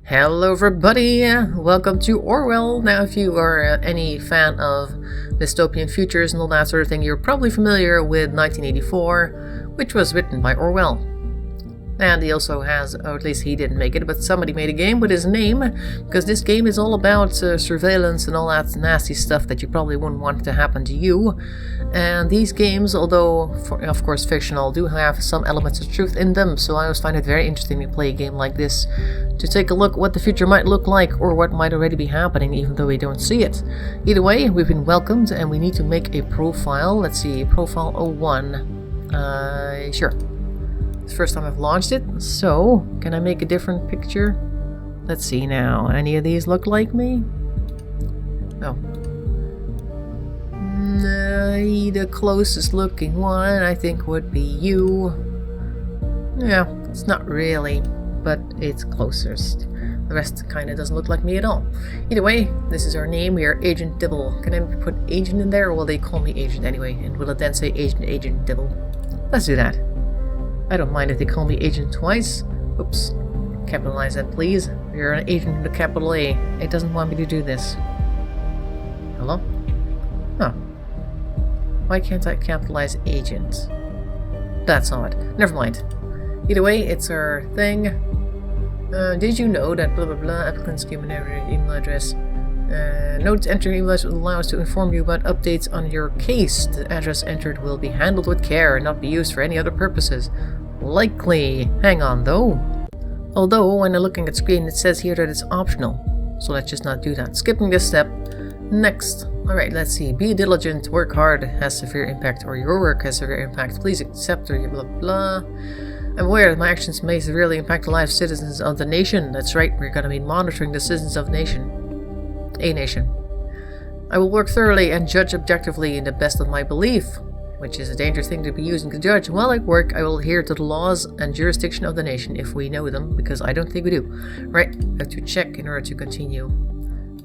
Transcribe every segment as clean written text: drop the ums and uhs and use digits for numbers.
Hello everybody, welcome to Orwell. Now if you are any fan of dystopian futures and all that sort of thing, you're probably familiar with 1984, which was written by Orwell. And he also has, or at least he didn't make it, but somebody made a game with his name, because this game is all about surveillance and all that nasty stuff that you probably wouldn't want to happen to you. And these games, although of course fictional, do have some elements of truth in them, so I always find it very interesting to play a game like this, to take a look what the future might look like, or what might already be happening, even though we don't see it. Either way, we've been welcomed, and we need to make a profile. Let's see, profile 01. Sure. It's the first time I've launched it, so can I make a different picture? Let's see now. Any of these look like me? No. The closest looking one I think would be you. Yeah, it's not really, but it's closest. The rest kind of doesn't look like me at all. Either way, this is our name. We are Agent Dibble. Can I put Agent in there, or will they call me Agent anyway? And will it then say Agent Dibble? Let's do that. I don't mind if they call me Agent twice. Oops. Capitalize that, please. You're an agent with a capital A. It doesn't want me to do this. Hello? Huh. Why can't I capitalize agent? That's odd. Never mind. Either way, it's our thing. Did you know that blah blah blah applicants give an email address? Note entering email address will allow us to inform you about updates on your case. The address entered will be handled with care and not be used for any other purposes. Likely. Hang on though. Although when I'm looking at screen it says here that it's optional. So let's just not do that. Skipping this step. Next. Alright, let's see. Be diligent, work hard, has severe impact, or your work has severe impact. Please accept or blah blah. I'm aware that my actions may severely impact the lives of citizens of the nation. That's right, we're going to be monitoring the citizens of the nation. A nation. I will work thoroughly and judge objectively in the best of my belief, which is a dangerous thing to be using to judge. While I work, I will adhere to the laws and jurisdiction of the nation if we know them, because I don't think we do. Right, I have to check in order to continue.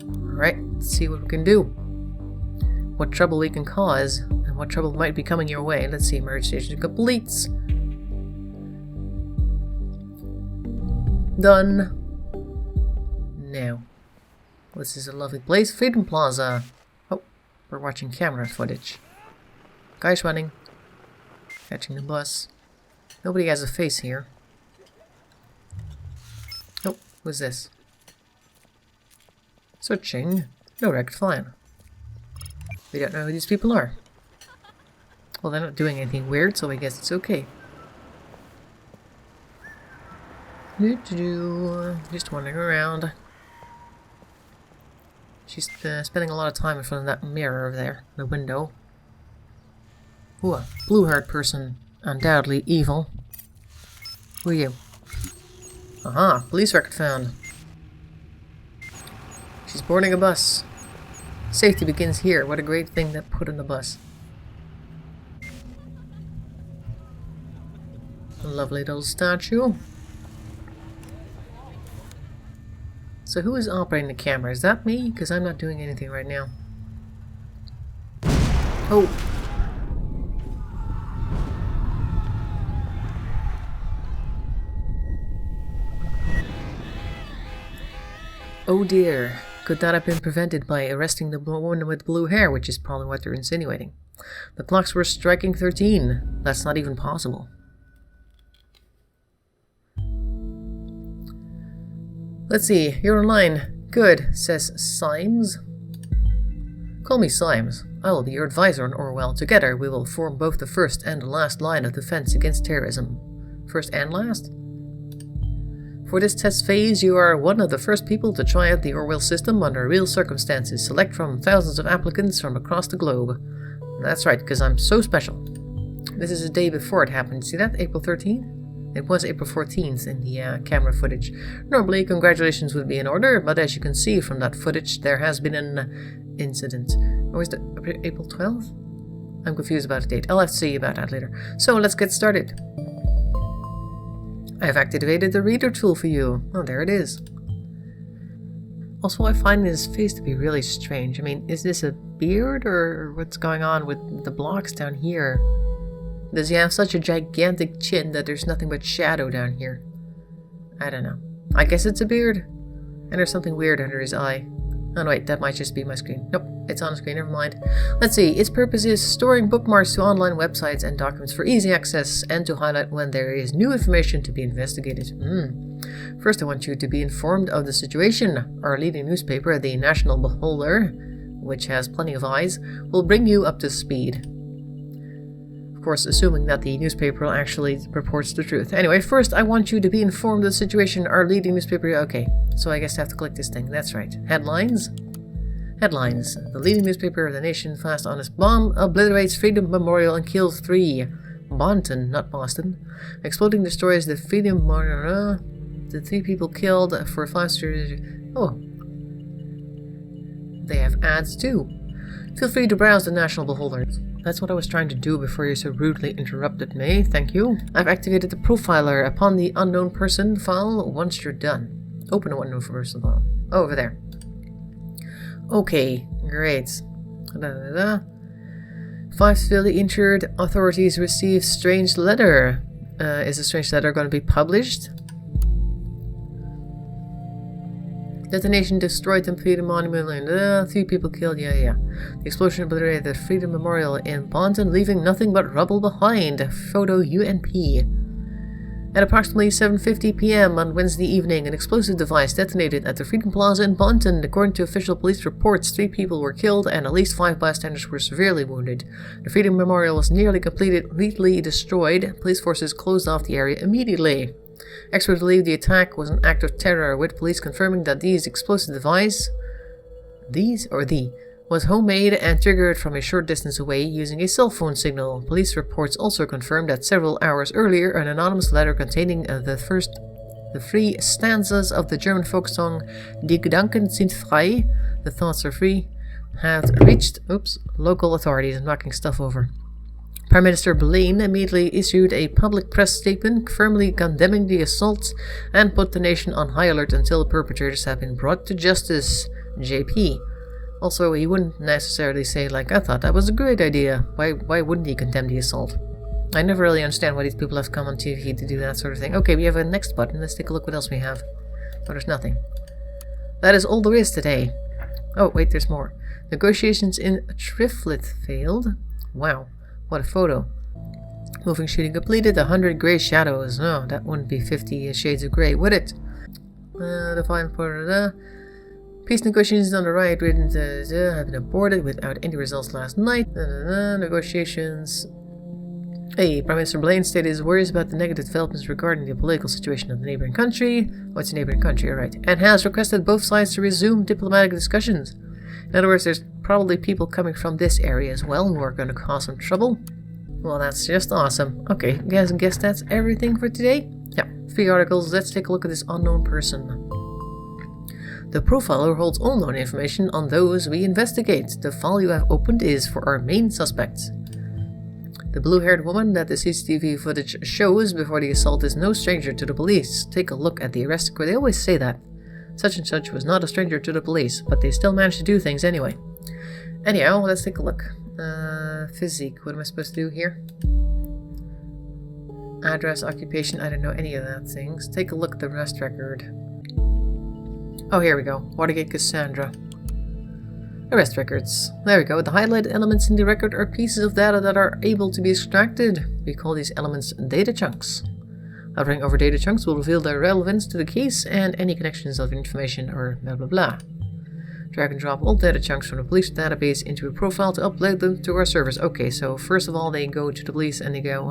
Alright, let's see what we can do. What trouble we can cause, and what trouble might be coming your way. Let's see, merge station completes. Done. Now. This is a lovely place. Freedom Plaza. Oh, we're watching camera footage. Guys running. Catching the bus. Nobody has a face here. Oh, who's this? Searching. No record fine. We don't know who these people are. Well, they're not doing anything weird, so I guess it's okay. Just wandering around. She's spending a lot of time in front of that mirror over there, the window. Ooh, a blue-haired person. Undoubtedly evil. Who are you? Aha, police record found. She's boarding a bus. Safety begins here. What a great thing to put on the bus. A lovely little statue. So who is operating the camera? Is that me? Because I'm not doing anything right now. Oh. Oh dear. Could that have been prevented by arresting the woman with blue hair, which is probably what they're insinuating. The clocks were striking 13. That's not even possible. Let's see, you're online. Good, says Symes. Call me Symes. I will be your advisor on Orwell. Together we will form both the first and the last line of defense against terrorism. First and last? For this test phase, you are one of the first people to try out the Orwell system under real circumstances. Select from thousands of applicants from across the globe. That's right, because I'm so special. This is the day before it happened. See that? April 13th? It was April 14th in the camera footage. Normally, congratulations would be in order, but as you can see from that footage, there has been an incident. Or is it April 12th? I'm confused about the date. I'll have to see about that later. So, let's get started. I've activated the reader tool for you. Oh, there it is. Also, I find his face to be really strange. I mean, is this a beard, or what's going on with the blocks down here? Does he have such a gigantic chin that there's nothing but shadow down here? I don't know. I guess it's a beard. And there's something weird under his eye. Oh, no, wait, that might just be my screen. Nope, it's on the screen, never mind. Let's see, its purpose is storing bookmarks to online websites and documents for easy access and to highlight when there is new information to be investigated. First, I want you to be informed of the situation. Our leading newspaper, the National Beholder, which has plenty of eyes, will bring you up to speed. Of course, assuming that the newspaper actually reports the truth. Anyway, first, I want you to be informed of the situation. Our leading newspaper... Okay, so I guess I have to click this thing. That's right. Headlines. Headlines. The leading newspaper of the nation, fast honest bomb, obliterates Freedom Memorial and kills 3. Bonton, not Boston. Exploding destroys the Freedom Memorial. The 3 people killed for 5 stars. Oh. They have ads too. Feel free to browse the National Beholder. That's what I was trying to do before you so rudely interrupted me. Thank you. I've activated the profiler upon the unknown person file once you're done. Open the unknown person file. Oh, over there. Okay, great. 5 severely injured. Authorities receive strange letter. Is a strange letter going to be published? Detonation destroyed the Freedom Monument and 3 people killed. Yeah. The explosion obliterated the Freedom Memorial in Bonton, leaving nothing but rubble behind. Photo UNP. At approximately 7:50 p.m. on Wednesday evening, an explosive device detonated at the Freedom Plaza in Bonton. According to official police reports, 3 people were killed and at least 5 bystanders were severely wounded. The Freedom Memorial was nearly completely destroyed. Police forces closed off the area immediately. Experts believe the attack was an act of terror, with police confirming that these explosive device, was homemade and triggered from a short distance away using a cell phone signal. Police reports also confirmed that several hours earlier, an anonymous letter containing the 3 stanzas of the German folk song Die Gedanken sind frei, the thoughts are free, had reached local authorities. I'm knocking stuff over. Prime Minister Blaine immediately issued a public press statement firmly condemning the assaults and put the nation on high alert until the perpetrators have been brought to justice. JP. Also, he wouldn't necessarily say, like, I thought that was a great idea. Why wouldn't he condemn the assault? I never really understand why these people have come on TV to do that sort of thing. Okay, we have a next button. Let's take a look what else we have. Oh, there's nothing. That is all there is today. Oh, wait, there's more. Negotiations in Triflet failed. Wow. What a photo. Moving shooting completed. 100 gray shadows. No, that wouldn't be 50 shades of gray, would it? The final part. Peace negotiations on the right have been aborted without any results last night. Negotiations. Hey, Prime Minister Blaine stated his worries about the negative developments regarding the political situation of the neighboring country. Oh, it's a neighboring country, alright. And has requested both sides to resume diplomatic discussions. In other words, there's probably people coming from this area as well who are going to cause some trouble. Well, that's just awesome. Okay, guys, I guess that's everything for today. Yeah, 3 articles. Let's take a look at this unknown person. The profiler holds all known information on those we investigate. The file you have opened is for our main suspects. The blue-haired woman that the CCTV footage shows before the assault is no stranger to the police. Take a look at the arrest record. They always say that. Such and such was not a stranger to the police, but they still managed to do things anyway. Anyhow, let's take a look. Physique. What am I supposed to do here? Address, occupation. I don't know any of that things. Take a look at the arrest record. Oh, here we go. Watergate Cassandra. Arrest records. There we go. The highlighted elements in the record are pieces of data that are able to be extracted. We call these elements data chunks. Hovering over data chunks will reveal their relevance to the case and any connections of information or blah blah blah. Drag and drop all data chunks from the police database into a profile to upload them to our servers. Okay, so first of all they go to the police and they go,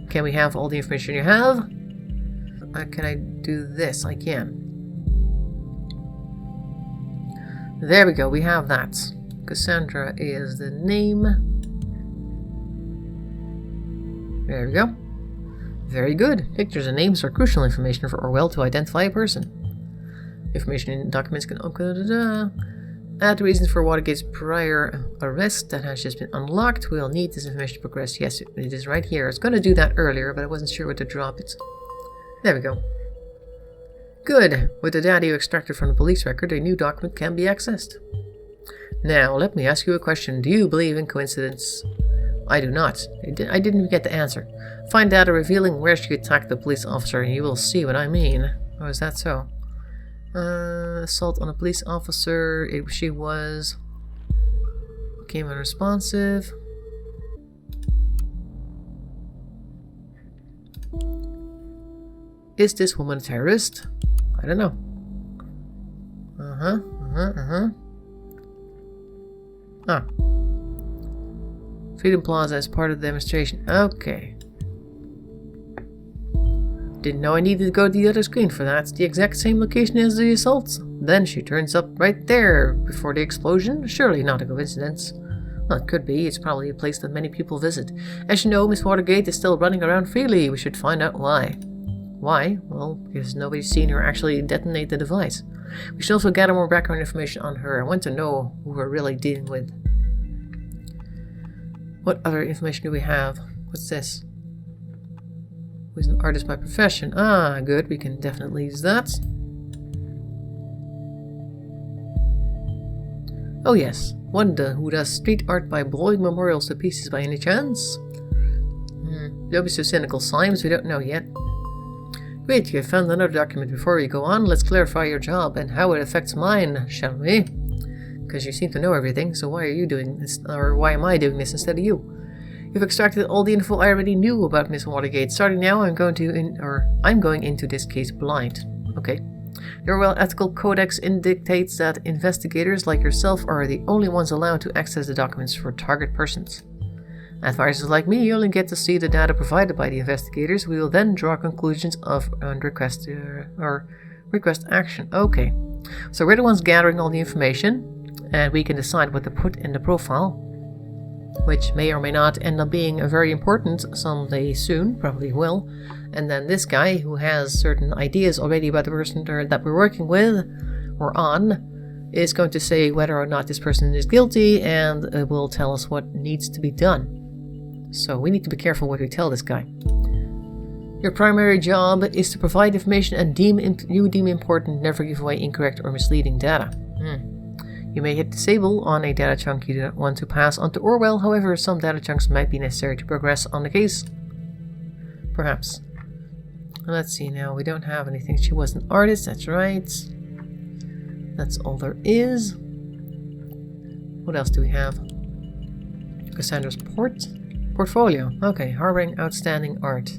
can we have all the information you have? Can I do this? I can. There we go, we have that. Cassandra is the name. There we go. Very good. Pictures and names are crucial information for Orwell to identify a person. Information in documents can add the reasons for Watergate's prior arrest that has just been unlocked. We'll need this information to progress. Yes, it is right here. I was going to do that earlier, but I wasn't sure where to drop it. There we go. Good. With the data you extracted from the police record, a new document can be accessed. Now, let me ask you a question. Do you believe in coincidence? I do not. I didn't even get the answer. Find data revealing where she attacked the police officer and you will see what I mean. Oh, is that so? Assault on a police officer. She became unresponsive. Is this woman a terrorist? I don't know. Ah. Freedom Plaza is part of the demonstration. Okay. Didn't know I needed to go to the other screen for that. It's the exact same location as the assault. Then she turns up right there before the explosion. Surely not a coincidence. Well, it could be. It's probably a place that many people visit. As you know, Miss Watergate is still running around freely. We should find out why. Why? Well, because nobody's seen her actually detonate the device. We should also gather more background information on her. I want to know who we're really dealing with. What other information do we have? What's this? Who's an artist by profession? Ah, good. We can definitely use that. Oh yes. Wanda, who does street art by blowing memorials to pieces by any chance? Don't be so cynical, Symes. We don't know yet. Great, you have found another document. Before we go on, let's clarify your job and how it affects mine, shall we? Because you seem to know everything, so why are you doing this, or why am I doing this instead of you? You've extracted all the info I already knew about Miss Watergate. Starting now, I'm going into this case blind. Okay. The Orwell Ethical Codex indicates that investigators like yourself are the only ones allowed to access the documents for target persons. Advisors like me only get to see the data provided by the investigators. We will then draw conclusions and request action. Okay. So we're the ones gathering all the information, and we can decide what to put in the profile, which may or may not end up being very important someday soon, probably will. And then this guy, who has certain ideas already about the person that we're working with or on, is going to say whether or not this person is guilty, and will tell us what needs to be done. So we need to be careful what we tell this guy. Your primary job is to provide information and you deem important, never give away incorrect or misleading data. You may hit disable on a data chunk you do not want to pass on to Orwell. However, some data chunks might be necessary to progress on the case. Perhaps. Let's see now. We don't have anything. She was an artist. That's right. That's all there is. What else do we have? Cassandra's portfolio. Okay. Harboring outstanding art.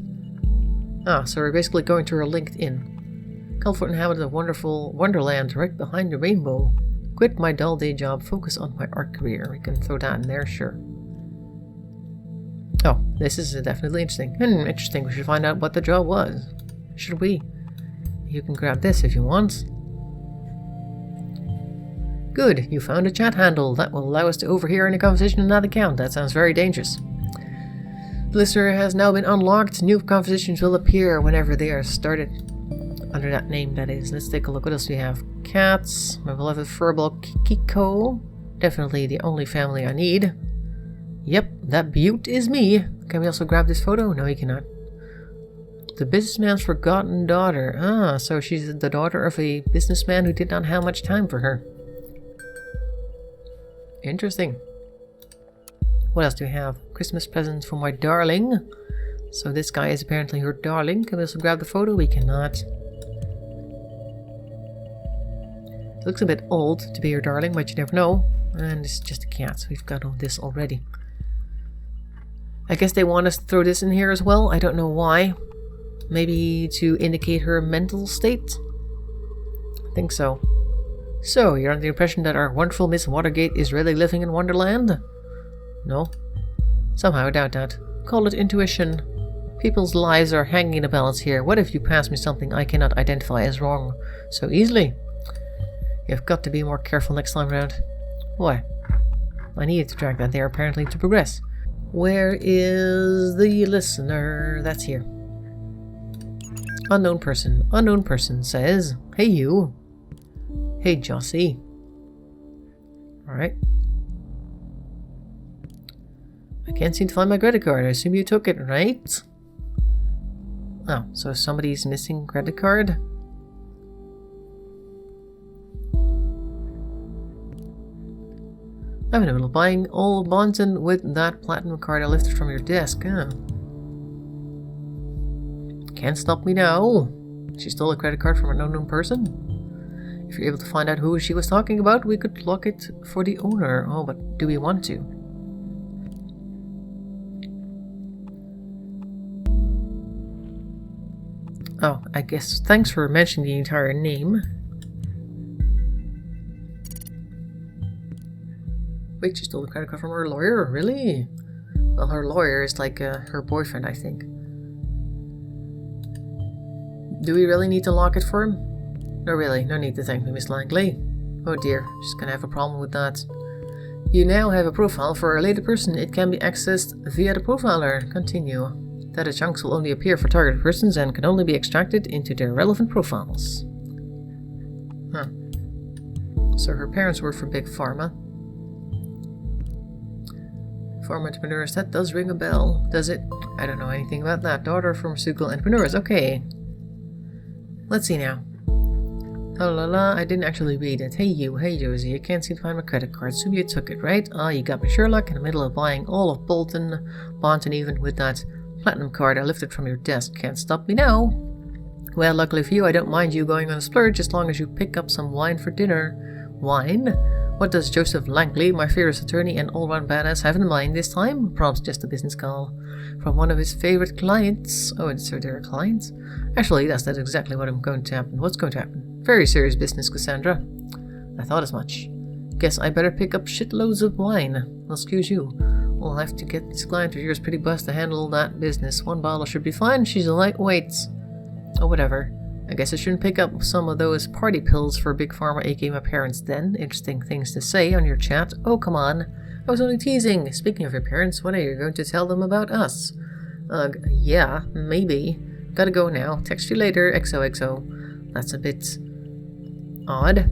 Ah, so we're basically going to her LinkedIn. Colorful inhabitant of wonderful Wonderland right behind the rainbow. Quit my dull day job, focus on my art career. We can throw that in there, sure. Oh, this is definitely interesting. Interesting. We should find out what the job was. Should we? You can grab this if you want. Good, you found a chat handle. That will allow us to overhear any conversation in that account. That sounds very dangerous. The listener has now been unlocked. New conversations will appear whenever they are started. Under that name, that is. Let's take a look. What else do we have? Cats. My beloved furball Kiko. Definitely the only family I need. Yep, that beaut is me. Can we also grab this photo? No, we cannot. The businessman's forgotten daughter. Ah, so she's the daughter of a businessman who did not have much time for her. Interesting. What else do we have? Christmas present for my darling. So this guy is apparently her darling. Can we also grab the photo? We cannot. It looks a bit old to be her darling, but you never know. And it's just a cat, so we've got all this already. I guess they want us to throw this in here as well. I don't know why. Maybe to indicate her mental state? I think so. So, you're under the impression that our wonderful Miss Watergate is really living in Wonderland? No? Somehow I doubt that. Call it intuition. People's lives are hanging in the balance here. What if you pass me something I cannot identify as wrong so easily? You've got to be more careful next time around. Why? I needed to drag that there apparently to progress. Where is the listener? That's here. Unknown person. Unknown person says, hey you. Hey Jossie. Alright. I can't seem to find my credit card. I assume you took it, right? Oh, so somebody's missing credit card? I'm in the middle of buying all bonds and with that platinum card I lifted from your desk. Huh? Can't stop me now. She stole a credit card from an unknown person? If you're able to find out who she was talking about, we could lock it for the owner. Oh, but do we want to? Oh, I guess thanks for mentioning the entire name. Wait, she stole a credit card from her lawyer? Really? Well, her lawyer is like her boyfriend, I think. Do we really need to lock it for him? No, really, no need to thank me, Miss Langley. Oh dear, she's gonna have a problem with that. You now have a profile for a related person. It can be accessed via the profiler. Continue. Data chunks will only appear for targeted persons and can only be extracted into their relevant profiles. Huh. So her parents work for Big Pharma. Pharma entrepreneurs, that does ring a bell, does it? I don't know anything about that. Daughter of pharmaceutical entrepreneurs, okay. Let's see now. Oh la la, I didn't actually read it. Hey you, hey Josie, I can't seem to find my credit card. Assume you took it, right? Ah, you got me Sherlock in the middle of buying all of Bolton, Bond, and even with that platinum card I lifted from your desk. Can't stop me now. Well, luckily for you, I don't mind you going on a splurge as long as you pick up some wine for dinner. Wine? What does Joseph Langley, my fearless attorney and all-round badass, have in mind this time? Perhaps just a business call from one of his favorite clients. Oh, and so they're clients? Actually, that's exactly what I'm going to happen. What's going to happen? Very serious business, Cassandra. I thought as much. Guess I better pick up shitloads of wine. Excuse you. We'll have to get this client of yours pretty buzzed to handle that business. One bottle should be fine. She's a lightweight. Oh, whatever. I guess I shouldn't pick up some of those party pills for Big Pharma, aka my parents then. Interesting things to say on your chat. Oh, come on. I was only teasing. Speaking of your parents, when are you going to tell them about us? Yeah, maybe. Gotta go now. Text you later. XOXO. That's a bit odd.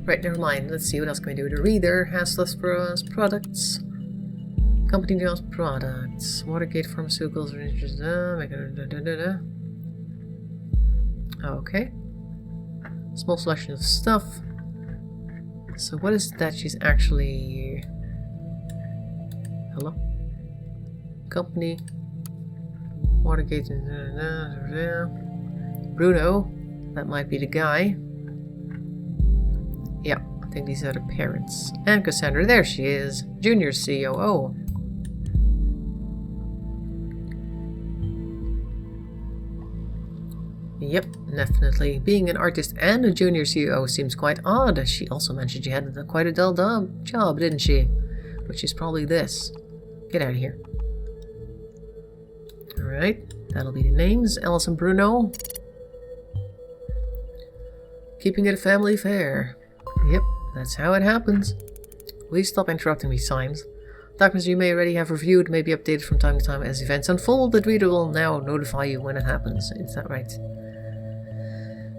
Right, never mind. Let's see what else can we do. The reader has less products. Company deals products. Watergate Pharmaceuticals are interested. Okay. Small selection of stuff. So what is that she's actually... Hello? Company. Watergate. Bruno. That might be the guy. Yeah, I think these are the parents. And Cassandra, there she is. Junior COO. Yep, definitely. Being an artist and a junior CEO seems quite odd. She also mentioned she had quite a dull job, didn't she? Which is probably this. Get out of here. Alright, that'll be the names. Alice and Bruno. Keeping it a family affair. Yep, that's how it happens. Please stop interrupting me, Symes. Documents you may already have reviewed may be updated from time to time as events unfold. The reader will now notify you when it happens. Is that right?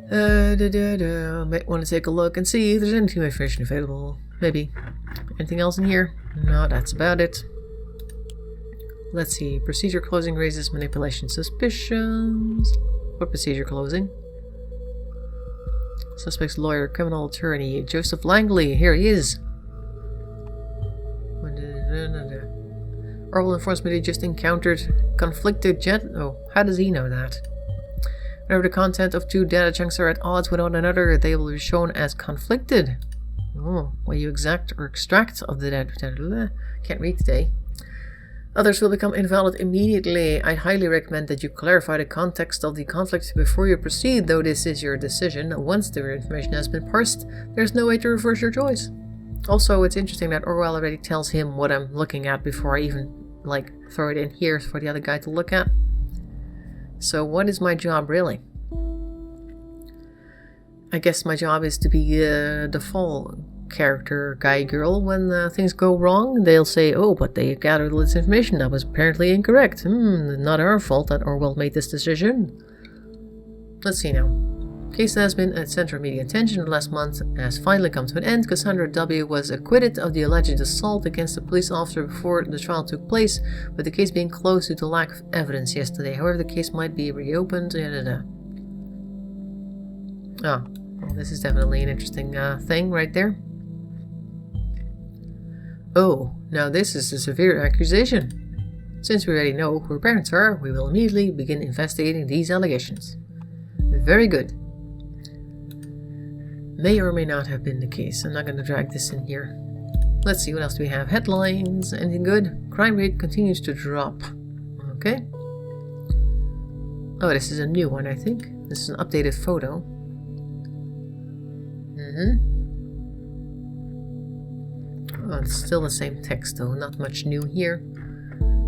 Might want to take a look and see if there's any information available. Maybe. Anything else in here? No, that's about it. Let's see. Procedure closing raises manipulation suspicions. What procedure closing? Suspect's lawyer, criminal attorney, Joseph Langley. Here he is. Orwell informs me they just encountered conflicted Oh, how does he know that? Whenever the content of two data chunks are at odds with one another, they will be shown as conflicted. Oh, what you exact or extract of the data. Can't read today. Others will become invalid immediately. I highly recommend that you clarify the context of the conflict before you proceed, though this is your decision. Once the information has been parsed, there's no way to reverse your choice. Also, it's interesting that Orwell already tells him what I'm looking at before I even, throw it in here for the other guy to look at. So what is my job, really? I guess my job is to be the fall character guy girl. When things go wrong, they'll say, oh, but they gathered all this information that was apparently incorrect. Not our fault that Orwell made this decision. Let's see now. Case that has been at center of media attention last month has finally come to an end. Cassandra W. was acquitted of the alleged assault against a police officer before the trial took place, with the case being closed due to lack of evidence yesterday. However, the case might be reopened. Oh, well, this is definitely an interesting thing right there. Oh, now this is a severe accusation. Since we already know who her parents are, we will immediately begin investigating these allegations. Very good. May or may not have been the case. I'm not going to drag this in here. Let's see, what else do we have? Headlines. Anything good? Crime rate continues to drop. Okay. Oh, this is a new one, I think. This is an updated photo. Oh, it's still the same text, though. Not much new here.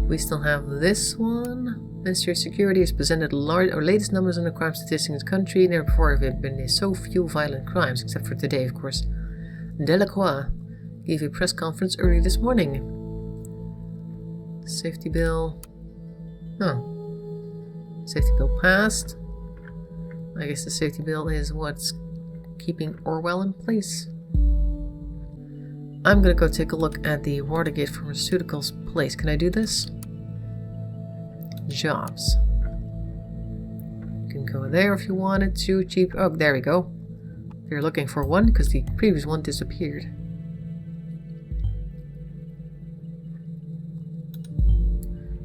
We still have this one. Ministry of Security has presented our latest numbers on the crime statistics in the country. Never before have been so few violent crimes, except for today, of course. Delacroix gave a press conference early this morning. Safety bill. Oh. Safety bill passed. I guess the safety bill is what's keeping Orwell in place. I'm gonna go take a look at the Watergate Pharmaceuticals place. Can I do this? Jobs. You can go there if you wanted to. Cheap. Oh, there we go. If you're looking for one, because the previous one disappeared.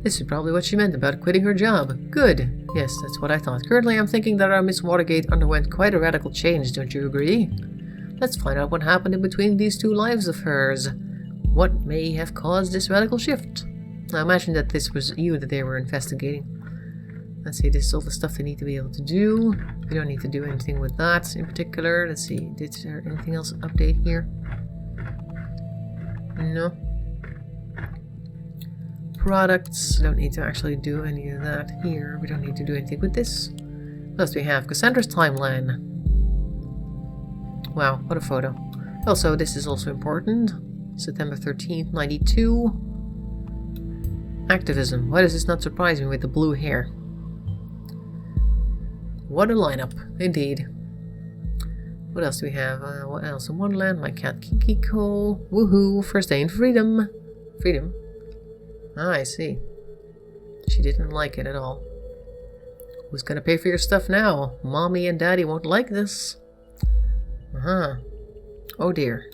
This is probably what she meant about quitting her job. Good. Yes, that's what I thought. Currently, I'm thinking that our Miss Watergate underwent quite a radical change, don't you agree? Let's find out what happened in between these two lives of hers. What may have caused this radical shift? I imagine that this was you that they were investigating. Let's see, this is all the stuff they need to be able to do. We don't need to do anything with that in particular. Let's see, did there anything else update here? No. Products, don't need to actually do any of that here. We don't need to do anything with this. What else do we have? Cassandra's timeline. Wow, what a photo. Also, this is also important. September 13th, 92. Activism. Why does this not surprise me with the blue hair? What a lineup, indeed. What else do we have? What else? In Wonderland, my cat Kikiko. Woohoo, first day in freedom. Freedom? Ah, I see. She didn't like it at all. Who's gonna pay for your stuff now? Mommy and Daddy won't like this. Oh dear.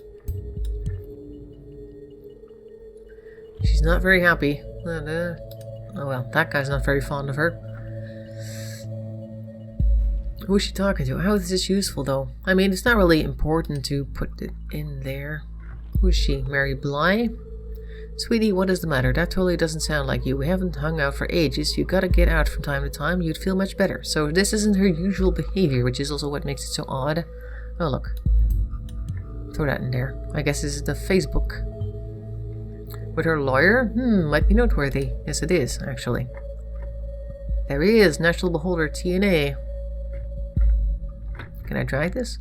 She's not very happy. Oh well, that guy's not very fond of her. Who is she talking to? How is this useful though? I mean, it's not really important to put it in there. Who is she? Mary Bly? Sweetie, what is the matter? That totally doesn't sound like you. We haven't hung out for ages. You gotta get out from time to time. You'd feel much better. So this isn't her usual behavior, which is also what makes it so odd. Oh, look. Throw that in there. I guess this is the Facebook. With her lawyer? Might be noteworthy. Yes, it is, actually. There he is, National Beholder TNA. Can I drag this?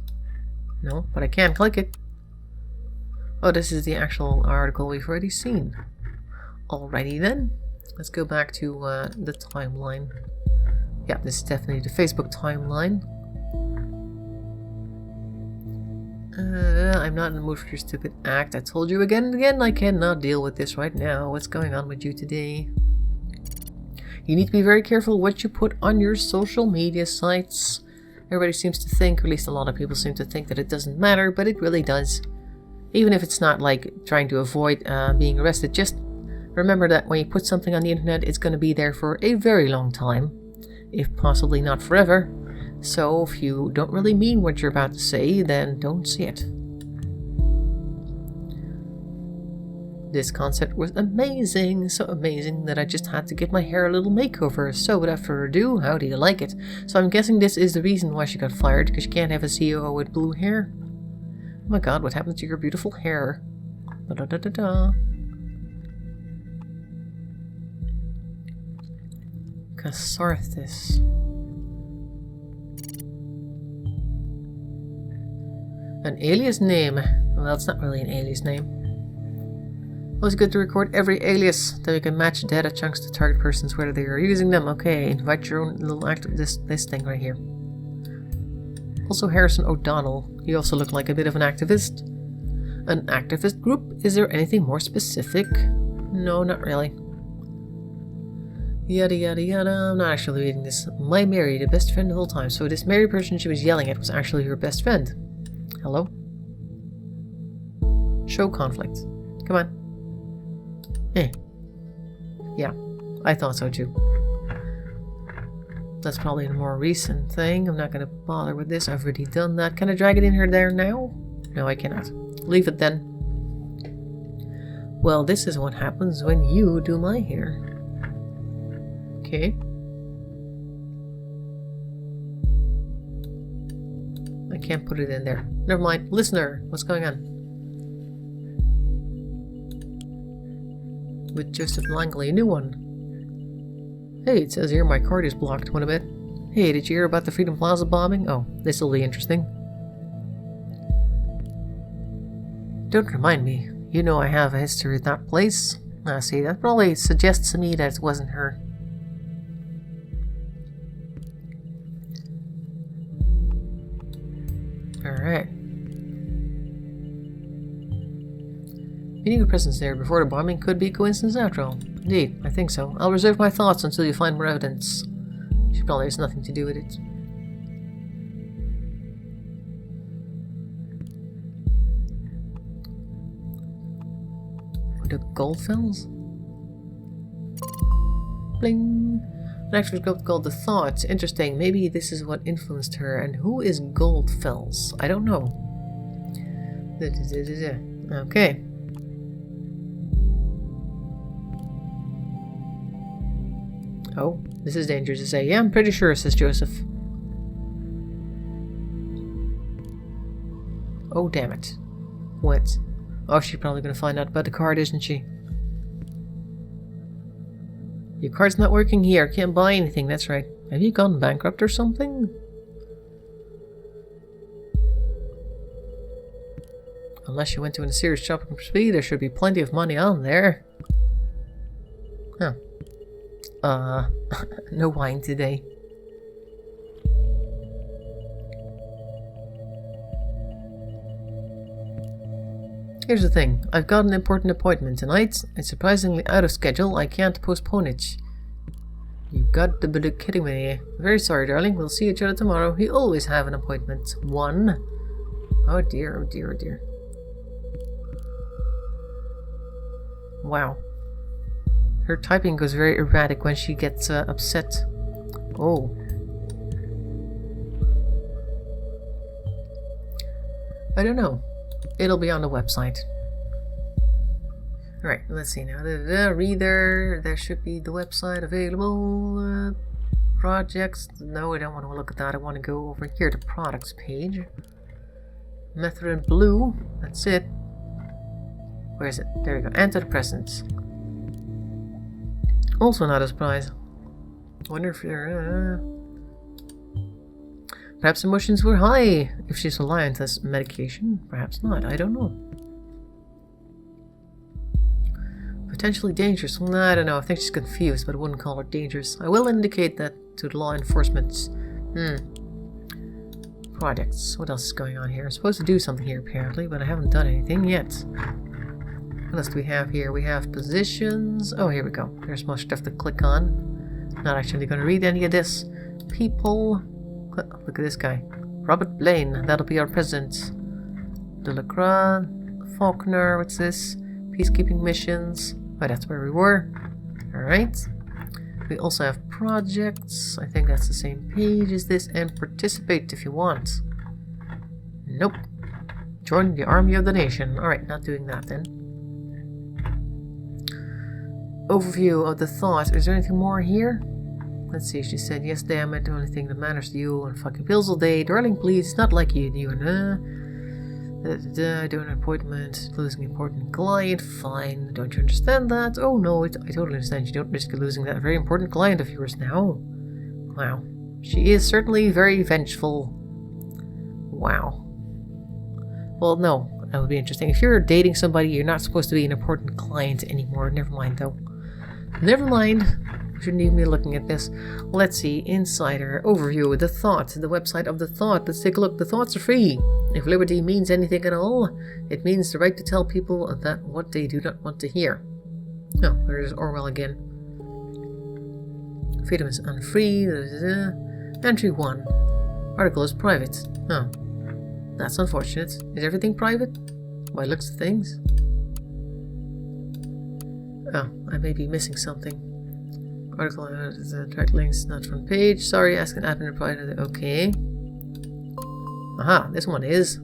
No, but I can click it. Oh, this is the actual article we've already seen. Alrighty then. Let's go back to the timeline. Yeah, this is definitely the Facebook timeline. I'm not in the mood for your stupid act. I told you again and again I cannot deal with this right now. What's going on with you today? You need to be very careful what you put on your social media sites. Everybody seems to think, or at least a lot of people seem to think, that it doesn't matter, but it really does. Even if it's not like trying to avoid being arrested, just remember that when you put something on the internet, it's going to be there for a very long time, if possibly not forever. So if you don't really mean what you're about to say, then don't say it. This concert was amazing, so amazing that I just had to give my hair a little makeover. So without further ado, how do you like it? So I'm guessing this is the reason why she got fired, because you can't have a CEO with blue hair. Oh my god, what happened to your beautiful hair? Da-da-da-da-da. Catharsis. An alias name. Well, it's not really an alias name. Always good to record every alias, then you can match data chunks to target persons whether they are using them. Okay, invite your own little active this thing right here. Also Harrison O'Donnell. You also look like a bit of an activist. An activist group? Is there anything more specific? No, not really. Yada yada yada. I'm not actually reading this. My Mary, the best friend of all time. So this Mary person she was yelling at was actually her best friend. Hello? Show conflict. Come on. Yeah, I thought so too. That's probably a more recent thing. I'm not going to bother with this. I've already done that. Can I drag it in here there now? No, I cannot. Leave it then. Well, this is what happens when you do my hair. Okay. I can't put it in there. Never mind. Listener, what's going on? With Joseph Langley, a new one. Hey, it says here my card is blocked. Want a bit? Hey, did you hear about the Freedom Plaza bombing? Oh, this'll be interesting. Don't remind me. You know I have a history with that place. Ah, see, that probably suggests to me that it wasn't her. Alright. Meeting a presence there before the bombing could be a coincidence after all. Indeed, I think so. I'll reserve my thoughts until you find more evidence. She probably has nothing to do with it. The Goldfells? Bling! An actress group called The Thoughts. Interesting. Maybe this is what influenced her. And who is Goldfells? I don't know. Okay. Oh, this is dangerous to say. Yeah, I'm pretty sure, says Joseph. Oh, damn it. What? Oh, she's probably going to find out about the card, isn't she? Your card's not working here. Can't buy anything. That's right. Have you gone bankrupt or something? Unless you went to a serious shopping spree, there should be plenty of money on there. Huh. No wine today. Here's the thing. I've got an important appointment tonight. It's surprisingly out of schedule. I can't postpone it. You've got to be kidding me. Very sorry, darling. We'll see each other tomorrow. We always have an appointment. One. Oh dear, oh dear, oh dear. Wow. Her typing goes very erratic when she gets upset. Oh. I don't know. It'll be on the website. Alright, let's see now. The reader, there should be the website available. Projects. No, I don't want to look at that. I want to go over here to products page. Method in blue. That's it. Where is it? There we go. Antidepressants. Also not a surprise. Wonder if you're perhaps emotions were high if she's reliant on this medication. Perhaps not. I don't know. Potentially dangerous. Well, I don't know. I think she's confused, but I wouldn't call her dangerous. I will indicate that to the law enforcement. Projects. What else is going on here? I'm supposed to do something here apparently, but I haven't done anything yet. What else do we have here? We have positions. Oh, here we go. There's more stuff to click on. Not actually going to read any of this. People. Look at this guy. Robert Blaine. That'll be our president. Delacroix. Faulkner. What's this? Peacekeeping missions. Oh, that's where we were. Alright. We also have projects. I think that's the same page as this. And participate if you want. Nope. Join the army of the nation. Alright, not doing that then. Overview of the thought. Is there anything more here? Let's see. She said, yes, damn it. The only thing that matters to you and fucking pills all day. Darling, please. It's not like you and doing an appointment. Losing an important client. Fine. Don't you understand that? Oh, no. I totally understand. You don't risk losing that very important client of yours now. Wow. She is certainly very vengeful. Wow. Well, no. That would be interesting. If you're dating somebody, you're not supposed to be an important client anymore. Never mind, though. Never mind. Shouldn't even be looking at this. Let's see. Insider. Overview. The Thought. The website of The Thought. Let's take a look. The Thoughts are free. If liberty means anything at all, it means the right to tell people that what they do not want to hear. Oh, there's Orwell again. Freedom is unfree. Entry 1. Article is private. Oh. That's unfortunate. Is everything private? By looks of things. Oh, I may be missing something. Article direct links, not front page. Sorry, ask an admin reply to the okay. Aha, this one is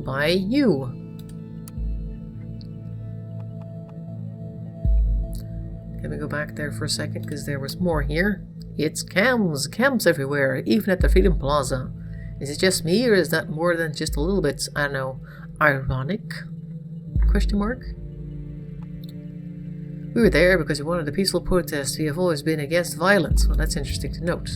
by you. Let me go back there for a second because there was more here. It's camps everywhere, even at the Freedom Plaza. Is it just me, or is that more than just a little bit, I don't know, ironic? Question mark? We were there because we wanted a peaceful protest. We have always been against violence. Well, that's interesting to note.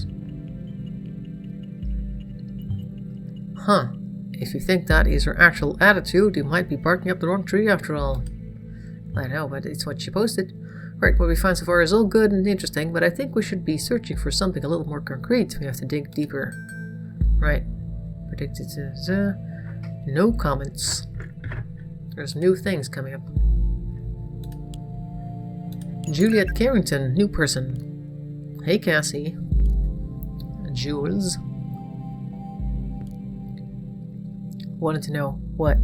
Huh. If you think that is her actual attitude, you might be barking up the wrong tree after all. I know, but it's what she posted. Right, what we find so far is all good and interesting, but I think we should be searching for something a little more concrete. We have to dig deeper. Right. Predicted to... no comments. There's new things coming up. Juliet Carrington, new person. Hey, Cassie. Jules. Wanted to know what?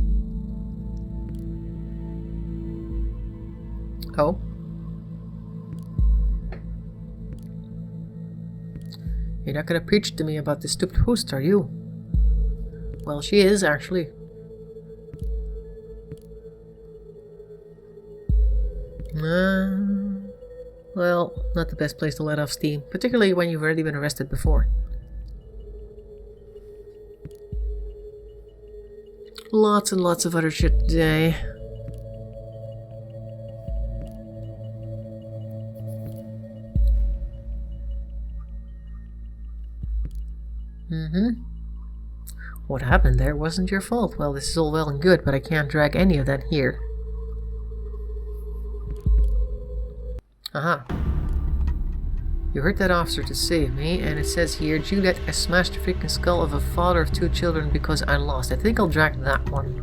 Oh? You're not gonna preach to me about this stupid host, are you? Well, she is, actually. Well, not the best place to let off steam, particularly when you've already been arrested before. Lots and lots of other shit today. What happened there wasn't your fault. Well, this is all well and good, but I can't drag any of that here. Aha. You hurt that officer to save me, and it says here, Juliet, I smashed the freaking skull of a father of 2 children because I lost. I think I'll drag that one.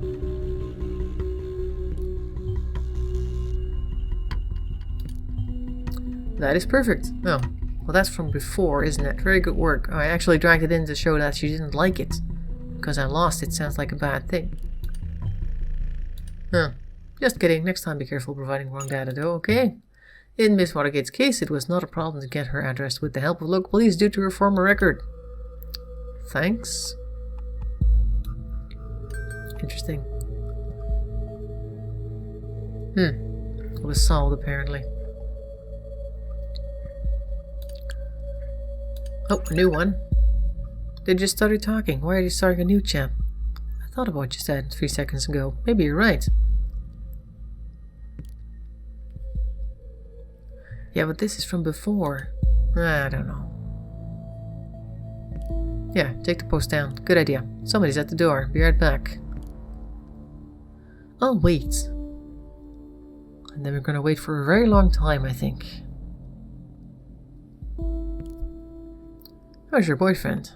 That is perfect. Oh, well that's from before, isn't it? Very good work. I actually dragged it in to show that she didn't like it. Because I lost it sounds like a bad thing. Huh. Just kidding. Next time be careful providing wrong data though, okay? In Miss Watergate's case, it was not a problem to get her address with the help of local police due to her former record. Thanks. Interesting. It was solved apparently. Oh, a new one. They just started talking. Why are you starting a new chat? I thought about what you said 3 seconds ago. Maybe you're right. Yeah, but this is from before. I don't know. Yeah, take the post down. Good idea. Somebody's at the door. Be right back. I'll wait. And then we're gonna wait for a very long time, I think. How's your boyfriend?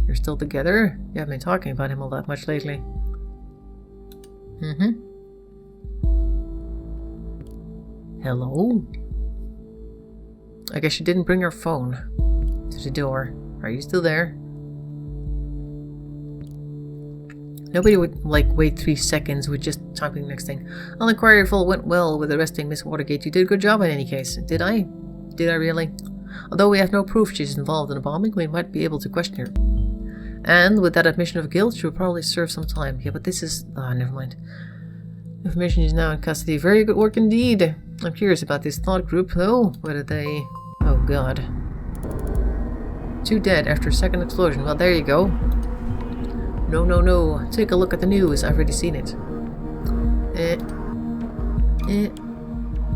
You're still together? You haven't been talking about him all that much lately. Hello? I guess she didn't bring her phone to the door. Are you still there? Nobody would, wait 3 seconds with just typing the next thing. I'll inquire if all went well with arresting Miss Watergate. You did a good job in any case. Did I? Did I really? Although we have no proof she's involved in a bombing, we might be able to question her. And with that admission of guilt, she will probably serve some time. Yeah, but this is... never mind. Information is now in custody. Very good work indeed. I'm curious about this thought group, though. Whether they... Oh, God. 2 dead after a second explosion. Well, there you go. No, no, no. Take a look at the news. I've already seen it.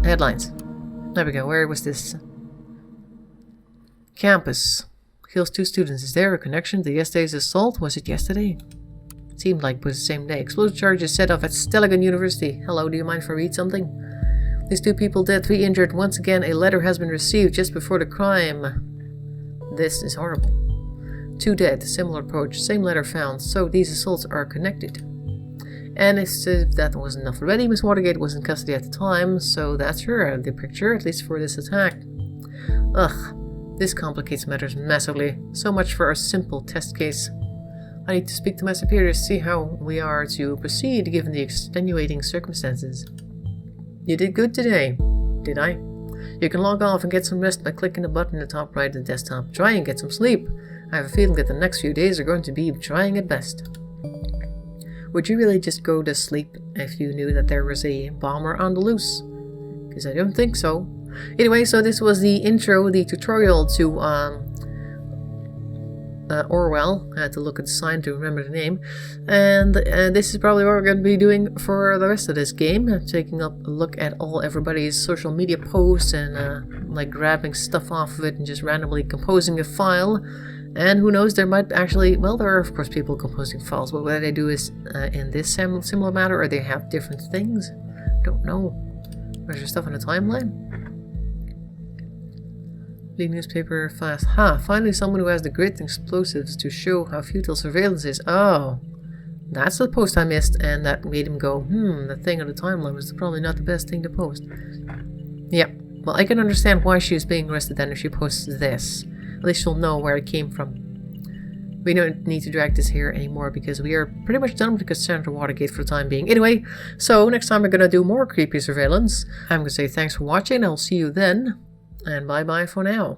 Headlines. There we go. Where was this? Campus. Kills 2 students. Is there a connection to yesterday's assault? Was it yesterday? Seemed like it was the same day. Explosive charges set off at Stelligan University. Hello, do you mind if I read something? These 2 people dead, 3 injured. Once again, a letter has been received just before the crime. This is horrible. 2 dead. Similar approach. Same letter found. So these assaults are connected. And if that wasn't enough already, Miss Watergate was in custody at the time, so that's her out of the picture, at least for this attack. Ugh. This complicates matters massively. So much for our simple test case. I need to speak to my superiors to see how we are to proceed given the extenuating circumstances. You did good today. Did I? You can log off and get some rest by clicking the button in the top right of the desktop. Try and get some sleep. I have a feeling that the next few days are going to be trying at best. Would you really just go to sleep if you knew that there was a bomber on the loose? Because I don't think so. Anyway, so this was the intro, the tutorial to Orwell. I had to look at the sign to remember the name. And this is probably what we're going to be doing for the rest of this game. Taking up a look at everybody's social media posts and like grabbing stuff off of it and just randomly composing a file. And who knows, there might actually, well, there are of course people composing files, but what they do is in this similar matter, or they have different things. Don't know. Is there stuff on the timeline? Lead newspaper fast. Finally someone who has the grit and explosives to show how futile surveillance is. Oh, that's the post I missed, and that made him go, the thing on the timeline was probably not the best thing to post. Yeah, well, I can understand why she was being arrested then if she posts this. At least she'll know where it came from. We don't need to drag this here anymore because we are pretty much done with the Cassandra Watergate for the time being. Anyway, so next time we're going to do more creepy surveillance. I'm going to say thanks for watching. I'll see you then. And bye-bye for now.